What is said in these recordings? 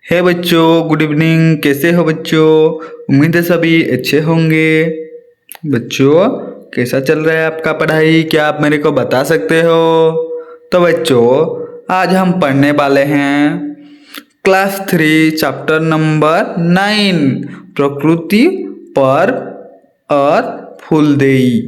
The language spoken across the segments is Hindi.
हे बच्चों, गुड इवनिंग। कैसे हो बच्चों? उम्मीद है सभी अच्छे होंगे। बच्चों, कैसा चल रहा है आपका पढ़ाई? क्या आप मेरे को बता सकते हो? तो बच्चों, आज हम पढ़ने वाले हैं क्लास 3 चैप्टर नंबर 9 प्रकृति पर और फूलदेई।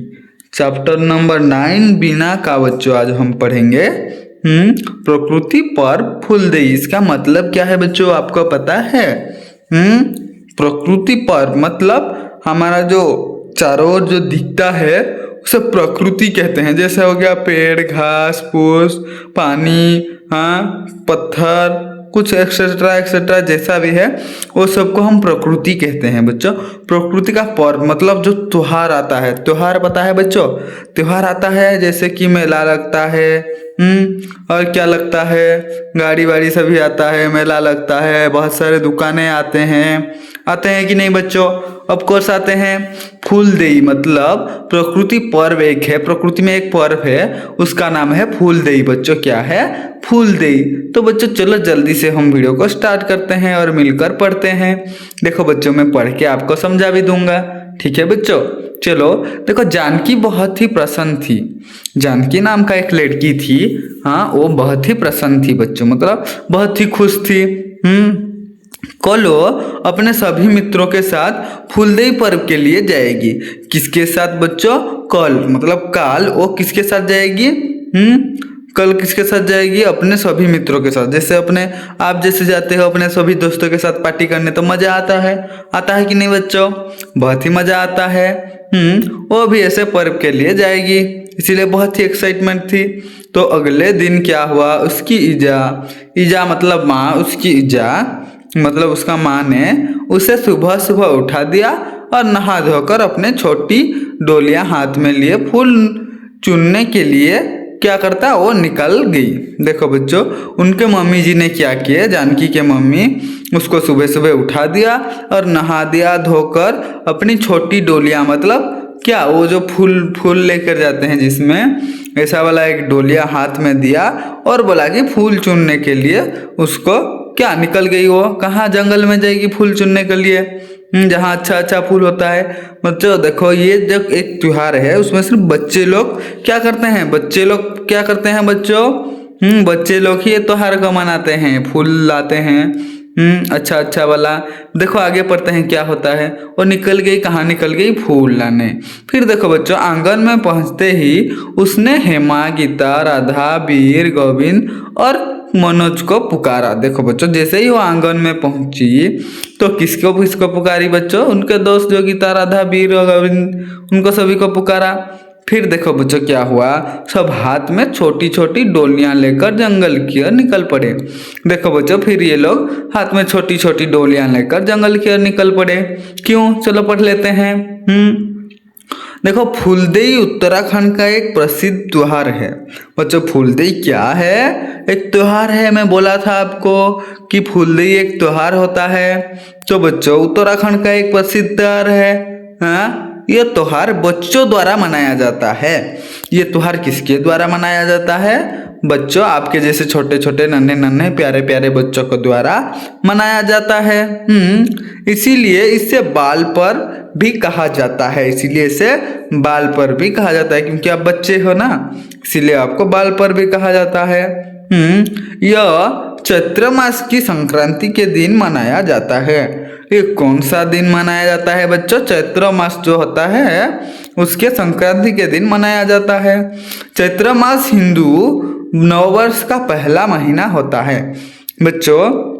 चैप्टर नंबर 9 बिना का बच्चों आज हम पढ़ेंगे प्रकृति पर फूलदेई। इसका मतलब क्या है बच्चों, आपको पता है? प्रकृति पर मतलब हमारा जो चारों ओर जो दिखता है उसे प्रकृति कहते हैं। जैसे हो गया पेड़, घास फूस, पानी, पत्थर, कुछ एक्सेट्रा एक्सेट्रा जैसा भी है वो सबको हम प्रकृति कहते हैं बच्चों। प्रकृति का पर्व मतलब जो त्योहार आता है, त्योहार पता है बच्चों? त्योहार आता है जैसे कि मेला लगता है, और क्या लगता है, गाड़ी वाड़ी सभी आता है, मेला लगता है, बहुत सारे दुकानें आते हैं कि नहीं बच्चों? ऑफ कोर्स आते हैं। फूलदेई मतलब प्रकृति पर्व एक है, प्रकृति में एक पर्व है, उसका नाम है फूलदेई बच्चों। क्या है? फूलदेई। तो बच्चों चलो जल्दी से हम वीडियो को स्टार्ट करते हैं और मिलकर पढ़ते हैं। देखो बच्चों, मैं पढ़ के आपको समझा भी दूंगा, ठीक है बच्चों? चलो देखो, जानकी बहुत ही प्रसन्न थी। जानकी नाम का एक लड़की थी, वो बहुत ही प्रसन्न थी बच्चों, मतलब बहुत ही खुश थी। कल वो अपने सभी मित्रों के साथ फूलदेई पर्व के लिए जाएगी। किसके साथ बच्चों? कल मतलब काल वो किसके साथ जाएगी? कल किसके साथ जाएगी? अपने सभी मित्रों के साथ। जैसे अपने आप जैसे जाते हो अपने सभी दोस्तों के साथ पार्टी करने, तो मजा आता है कि नहीं बच्चों? बहुत ही मजा आता है। वो भी ऐसे पर्व के लिए जाएगी, इसीलिए बहुत ही एक्साइटमेंट थी। तो अगले दिन क्या हुआ, उसकी ईजा मतलब माँ, उसकी ईजा मतलब उसका माँ ने उसे सुबह सुबह उठा दिया और नहा धोकर अपने छोटी डोलियां हाथ में लिए फूल चुनने के लिए क्या करता, वो निकल गई। देखो बच्चों, उनके मम्मी जी ने क्या किया, जानकी के मम्मी उसको सुबह सुबह उठा दिया और नहा दिया धोकर अपनी छोटी डोलियां मतलब क्या, वो जो फूल लेकर जाते हैं जिसमें, ऐसा वाला एक डोलिया हाथ में दिया और बोला कि फूल चुनने के लिए उसको क्या निकल गई। वो कहाँ? जंगल में जाएगी फूल चुनने के लिए, जहाँ अच्छा अच्छा फूल होता है। बच्चों देखो, ये जो एक त्योहार है उसमें सिर्फ बच्चे लोग क्या करते हैं, बच्चे लोग ही ये त्योहार को मनाते हैं, फूल लाते हैं अच्छा अच्छा वाला। देखो आगे पढ़ते हैं क्या होता है। वो निकल गई, कहाँ निकल गई? फूल लाने। फिर देखो बच्चों, आंगन में पहुंचते ही उसने हेमा, गीता, राधा, वीर, गोविंद और मनोज को पुकारा। देखो बच्चों, जैसे ही वो आंगन में पहुंची तो किसको पुकारी बच्चों? उनके दोस्त जो गीता, राधा, वीर और गोविंद, उनको सभी को पुकारा। फिर देखो बच्चों क्या हुआ, सब हाथ में छोटी छोटी डोलियां लेकर जंगल की ओर निकल पड़े। देखो बच्चों, फिर ये लोग हाथ में छोटी छोटी डोलियां लेकर जंगल की ओर निकल पड़े। क्यों? चलो पढ़ लेते हैं। देखो, फूलदेई उत्तराखंड का एक प्रसिद्ध त्योहार है। बच्चों फूलदेई क्या है? एक त्योहार है। मैं बोला था आपको कि फूलदेई एक त्योहार होता है। तो बच्चों उत्तराखंड का एक प्रसिद्ध त्योहार है। यह त्योहार बच्चों द्वारा मनाया जाता है। ये त्योहार किसके द्वारा मनाया जाता है? बच्चों आपके जैसे छोटे छोटे नन्हे नन्हे प्यारे प्यारे बच्चों को द्वारा मनाया जाता है। इसीलिए इसे बाल पर्व भी कहा जाता है, क्योंकि आप बच्चे हो ना, इसीलिए आपको बाल पर्व भी कहा जाता है। यह चैत्र मास की संक्रांति के दिन मनाया जाता है। ये कौन सा दिन मनाया जाता है बच्चों? चैत्र मास जो होता है उसके संक्रांति के दिन मनाया जाता है। चैत्र मास हिंदू नववर्ष का पहला महीना होता है बच्चों।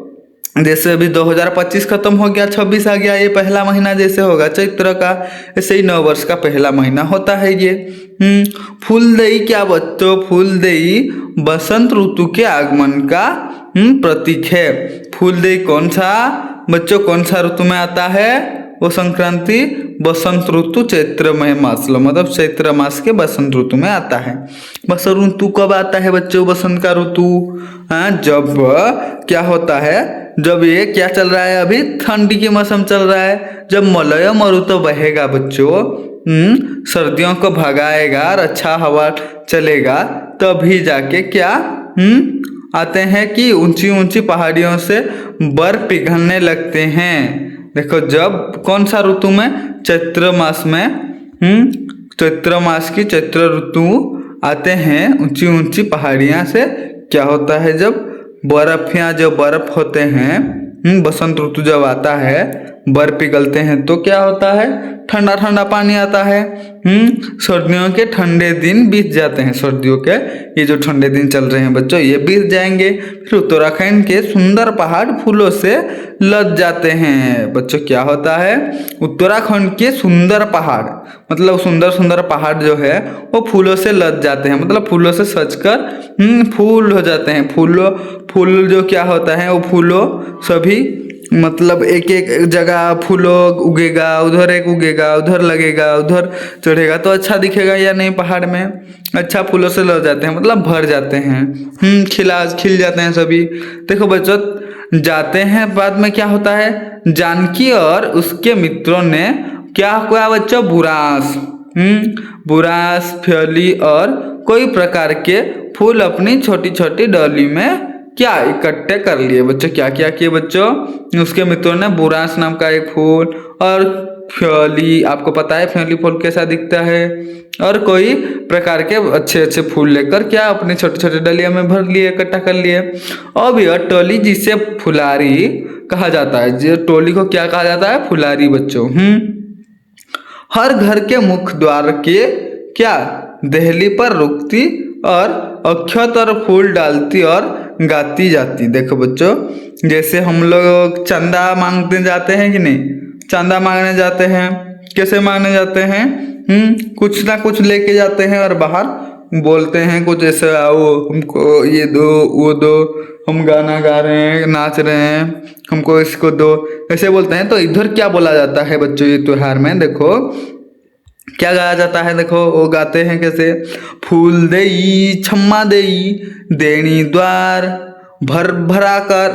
जैसे अभी 2025 खत्म हो गया, 26 आ गया, ये पहला महीना जैसे होगा चैत्र का, ऐसे ही नववर्ष का पहला महीना होता है ये। फूलदेई क्या बच्चों? फूलदेई बसंत ऋतु के आगमन का प्रतीक है। फूलदेई कौन सा बच्चों, कौन सा ऋतु में आता है? वो संक्रांति बसंत ऋतु चैत्र मास, मतलब चैत्र मास के बसंत ऋतु में आता है। बसंत ऋतु कब आता है बच्चों? बसंत का ऋतु जब क्या होता है, जब ये क्या चल रहा है, अभी ठंडी के मौसम चल रहा है, जब मलय मरुतो बहेगा बच्चों, सर्दियों को भगाएगा और अच्छा हवा चलेगा, तभी जाके क्या आते हैं कि ऊंची ऊंची पहाड़ियों से बर्फ पिघलने लगते हैं। देखो जब कौन सा ऋतु में, चैत्र मास में, चैत्र मास की चैत्र ऋतु आते हैं, ऊंची ऊंची पहाड़ियां से क्या होता है, जब बर्फ या जो बर्फ होते हैं, बसंत ऋतु जब आता है बर्फ पिघलते हैं तो क्या होता है, ठंडा ठंडा पानी आता है। सर्दियों के ठंडे दिन बीत जाते हैं, सर्दियों के ये जो ठंडे दिन चल रहे हैं बच्चों ये बीत जाएंगे। फिर उत्तराखंड के सुंदर पहाड़ फूलों से लद जाते हैं। बच्चों क्या होता है, उत्तराखंड के सुंदर पहाड़, मतलब सुंदर सुंदर पहाड़ जो है वो फूलों से लद जाते हैं, मतलब फूलों से सजकर फूल हो जाते हैं। फूल जो क्या होता है, वो फूलों सभी मतलब एक एक जगह फूलों उगेगा, उधर एक उगेगा, उधर लगेगा, उधर चढ़ेगा तो अच्छा दिखेगा या नहीं, पहाड़ में अच्छा फूलों से लग जाते हैं, मतलब भर जाते हैं, खिल जाते हैं सभी। देखो बच्चों जाते हैं, बाद में क्या होता है, जानकी और उसके मित्रों ने क्या हुआ बच्चों, बुरांस, फ्योली और कोई प्रकार के फूल अपनी छोटी छोटी डोली में क्या इकट्ठे कर लिए। बच्चों क्या क्या किए बच्चों, उसके मित्रों ने बुरांस नाम का एक फूल और फ्योली, आपको पता है फ्योली फूल कैसा दिखता है, और कोई प्रकार के अच्छे अच्छे फूल लेकर क्या अपने छोटे छोटे डलिया में भर लिए, इकट्ठा कर लिए। अब यह टोली जिसे फुलारी कहा जाता है, जो टोली को क्या कहा जाता है, फुलारी बच्चों। हर घर के मुख्य द्वार के क्या देहली पर रुकती और अक्षत और फूल डालती और गाती जाती। देखो बच्चों जैसे हम लोग चंदा मांगते जाते हैं कि नहीं, चंदा मांगने जाते हैं, कैसे मांगने जाते हैं, कुछ ना कुछ लेके जाते हैं और बाहर बोलते हैं कुछ ऐसे, आओ हमको ये दो वो दो, हम गाना गा रहे हैं, नाच रहे हैं, हमको इसको दो, ऐसे बोलते हैं। तो इधर क्या बोला जाता है बच्चों, ये त्योहार में देखो क्या गाया जाता है, देखो वो गाते हैं कैसे, फूल देई छम्मा देई देणी द्वार भर भरा कर।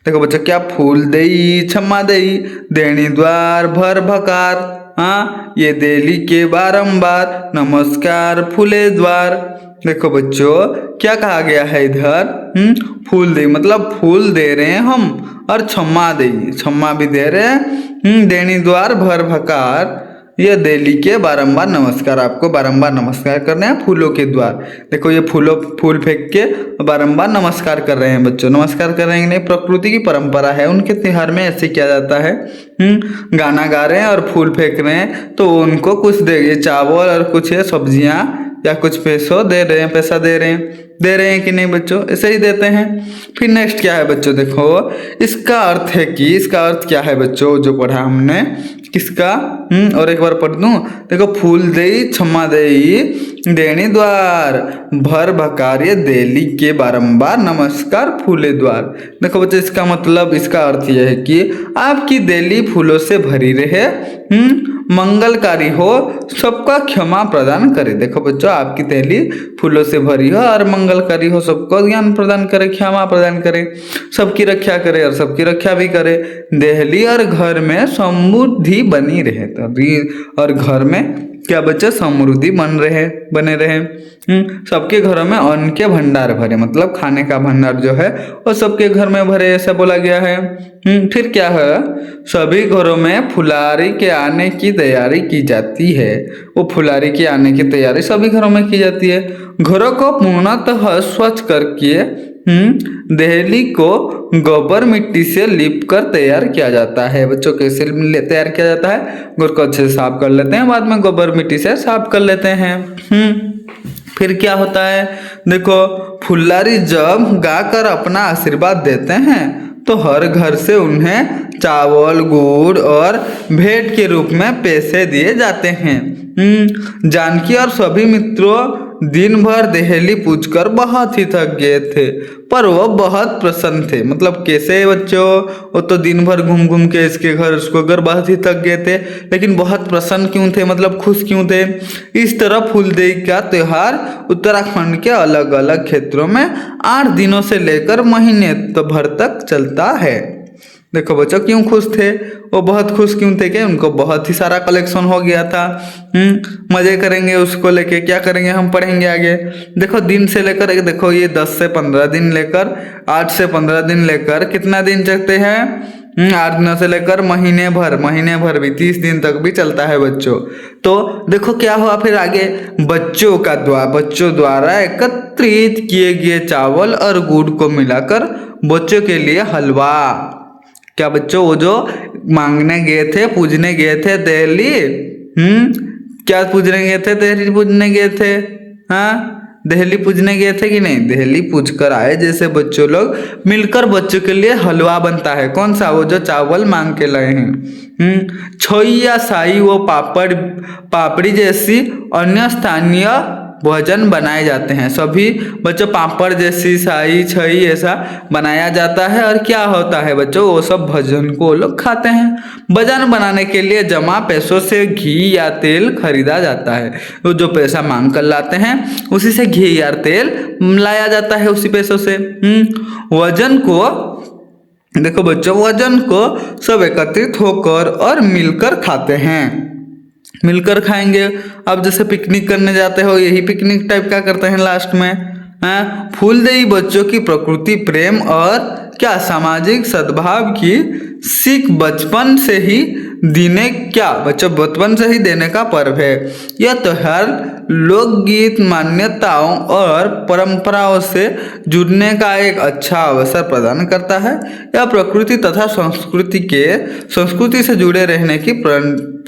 देखो बच्चों क्या, फूल देई छम्मा देई देणी द्वार भर भकार, हाँ ये देली के बारंबार नमस्कार फूले द्वार। देखो बच्चों क्या कहा गया है इधर, फूल दे मतलब फूल दे रहे हैं हम, और छम्मा दे, छम्मा भी दे रहे हैं, देणी द्वार भर भकार, ये देली के बारंबार नमस्कार, आपको बारंबार नमस्कार करने हैं फूलों के द्वार। देखो ये फूल फेंक के बारंबार नमस्कार कर रहे हैं बच्चों, नमस्कार कर रहे हैं नहीं, प्रकृति की परंपरा है, उनके त्योहार में ऐसे किया जाता है। गाना गा रहे हैं और फूल फेंक रहे हैं तो उनको कुछ देंगे, चावल और कुछ सब्जियां या कुछ पैसा दे रहे हैं कि नहीं बच्चों, ऐसे ही देते हैं। फिर नेक्स्ट क्या है बच्चों, देखो इसका अर्थ है कि, इसका अर्थ क्या है बच्चों जो पढ़ा हमने, किसका, और एक बार पढ़ दूं, देखो फूल देई छम्मा देई देणी द्वार भर भकार ये देली के बारंबार नमस्कार फूले द्वार। देखो बच्चों इसका मतलब, इसका अर्थ यह है कि आपकी देली फूलों से भरी रहे, मंगलकारी हो, सबका क्षमा प्रदान करे। देखो बच्चों आपकी देली फूलों से भरी हो और मंगलकारी हो, सबको ज्ञान प्रदान करे, क्षमा प्रदान करे, सबकी रक्षा करे और सबकी रक्षा भी करे। देहली और घर में समृद्धि बनी रहे, तो और घर में क्या बच्चे समृद्धि बने रहे, सबके घरों में अन्न के भंडार भरे, मतलब खाने का भंडार जो है वो सबके घर में भरे, ऐसा बोला गया है। फिर क्या है, सभी घरों में फुलारी के आने की तैयारी की जाती है, वो फुलारी के आने की तैयारी सभी घरों में की जाती है। घरों को पूर्णतः स्वच्छ करके देहली को गोबर मिट्टी से लीप कर तैयार किया जाता है। बच्चों कैसे तैयार किया जाता है, घर को अच्छे से साफ कर लेते हैं, बाद में गोबर मिट्टी से साफ कर लेते हैं। फिर क्या होता है, देखो फुल्लारी जब गाकर अपना आशीर्वाद देते हैं तो हर घर से उन्हें चावल गुड़ और भेंट के रूप में पैसे दिए जाते हैं। जानकी और सभी मित्रों दिन भर देहली पूजकर बहुत ही थक गए थे, पर वो बहुत प्रसन्न थे। मतलब कैसे बच्चों, वो तो दिन भर घूम घूम के इसके घर उसको घर बहुत ही थक गए थे, लेकिन बहुत प्रसन्न क्यों थे, मतलब खुश क्यों थे। इस तरह फूलदेई का त्योहार उत्तराखंड के अलग अलग क्षेत्रों में 8 दिनों से लेकर महीने भर तक चलता है। देखो बच्चों क्यों खुश थे, वो बहुत खुश क्यों थे कि उनको बहुत ही सारा कलेक्शन हो गया था। मजे करेंगे उसको लेके, क्या करेंगे हम पढ़ेंगे आगे। देखो दिन से लेकर, देखो ये 10 से 15 दिन लेकर, 8 से 15 दिन लेकर कितना दिन चलते हैं, 8 दिनों से लेकर महीने भर भी 30 दिन तक भी चलता है बच्चों। तो देखो क्या हुआ फिर आगे, बच्चों द्वारा एकत्रित किए गए चावल और गुड़ को मिलाकर बच्चों के लिए हलवा, क्या बच्चों वो जो मांगने गए थे, पूजने गए थे दिल्ली, क्या पूजने गए थे, दिल्ली पूजने गए थे, हाँ दिल्ली पूजने गए थे कि नहीं, दिल्ली पूज कर आए जैसे बच्चों लोग मिलकर बच्चों के लिए हलवा बनता है, कौन सा, वो जो चावल मांग के लाए हैं। छोई या साई वो पापड़ी जैसी अन्य स्थानीय भोजन बनाए जाते हैं। सभी बच्चों पापड़ जैसी साई छई ऐसा बनाया जाता है, और क्या होता है बच्चों, वो सब भोजन को वो लोग खाते हैं। भोजन बनाने के लिए जमा पैसों से घी या तेल खरीदा जाता है, वो जो पैसा मांग कर लाते हैं उसी से घी या तेल लाया जाता है, उसी पैसों से। वजन को देखो बच्चों, वजन को सब एकत्रित होकर और मिलकर खाते हैं, मिलकर खाएंगे। अब जैसे पिकनिक करने जाते हो, यही पिकनिक टाइप का करते हैं लास्ट में। फूलदेई बच्चों की प्रकृति प्रेम और क्या सामाजिक सद्भाव की सीख बचपन से ही देने, क्या बच्चों बचपन से ही देने का पर्व है। यह त्योहार लोकगीत मान्यताओं और परंपराओं से जुड़ने का एक अच्छा अवसर प्रदान करता है। यह प्रकृति तथा संस्कृति से जुड़े रहने की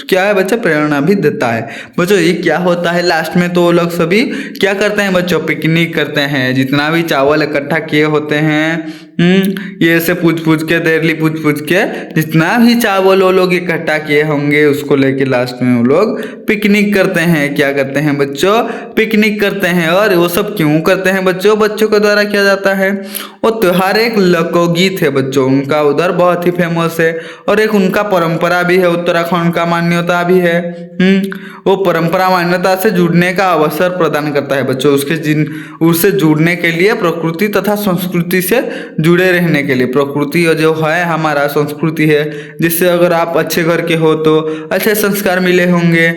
क्या है बच्चों, प्रेरणा भी देता है। बच्चों ये क्या होता है लास्ट में, तो वो लोग सभी क्या करते हैं बच्चों, पिकनिक करते हैं। जितना भी चावल इकट्ठा किए होते हैं, ये से पूछ के दिल्ली पूछ के जितना भी चावल वो लोग इकट्ठा किए होंगे उसको लेके लास्ट में वो लोग पिकनिक करते हैं। क्या करते हैं बच्चों, पिकनिक करते हैं। और वो सब क्यों करते हैं बच्चों, बच्चों के द्वारा किया जाता है। वो त्योहार एक लोकगीत है बच्चों, उनका उधर बहुत ही फेमस है, और एक उनका परंपरा भी है, उत्तराखंड का मान्यता भी है। वो परंपरा मान्यता से जुड़ने का अवसर प्रदान करता है बच्चों, उससे जुड़ने के लिए, प्रकृति तथा संस्कृति से जुड़े रहने के लिए। प्रकृति जो है हमारा संस्कृति है, जिससे अगर आप अच्छे घर के हो तो अच्छे संस्कार मिले होंगे।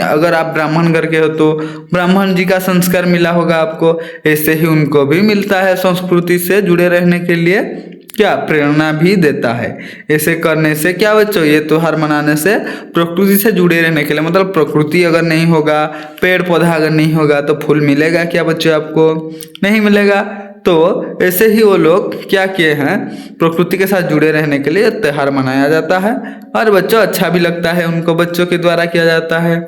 अगर आप ब्राह्मण घर के हो तो ब्राह्मण जी का संस्कार मिला होगा आपको, ऐसे ही उनको भी मिलता है, संस्कृति से जुड़े रहने के लिए क्या प्रेरणा भी देता है। ऐसे करने से क्या बच्चों, ये त्योहार मनाने से प्रकृति से जुड़े रहने के लिए, मतलब प्रकृति अगर नहीं होगा, पेड़ पौधा अगर नहीं होगा तो फूल मिलेगा क्या बच्चों, आपको नहीं मिलेगा। तो ऐसे ही वो लोग क्या किए हैं, प्रकृति के साथ जुड़े रहने के लिए त्योहार मनाया जाता है, और बच्चों अच्छा भी लगता है उनको, बच्चों के द्वारा किया जाता है।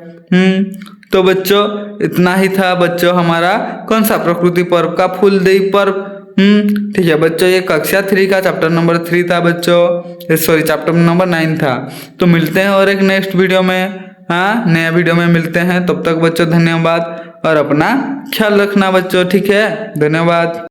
तो बच्चों इतना ही था बच्चों हमारा कौन सा, प्रकृति पर्व का फूलदेई पर्व। ठीक है बच्चों, ये कक्षा 3 का चैप्टर नंबर 3 था बच्चों, सॉरी चैप्टर नंबर 9 था। तो मिलते हैं और एक नेक्स्ट वीडियो में, नया वीडियो में मिलते हैं। तब तक बच्चों धन्यवाद, और अपना ख्याल रखना बच्चों, ठीक है, धन्यवाद।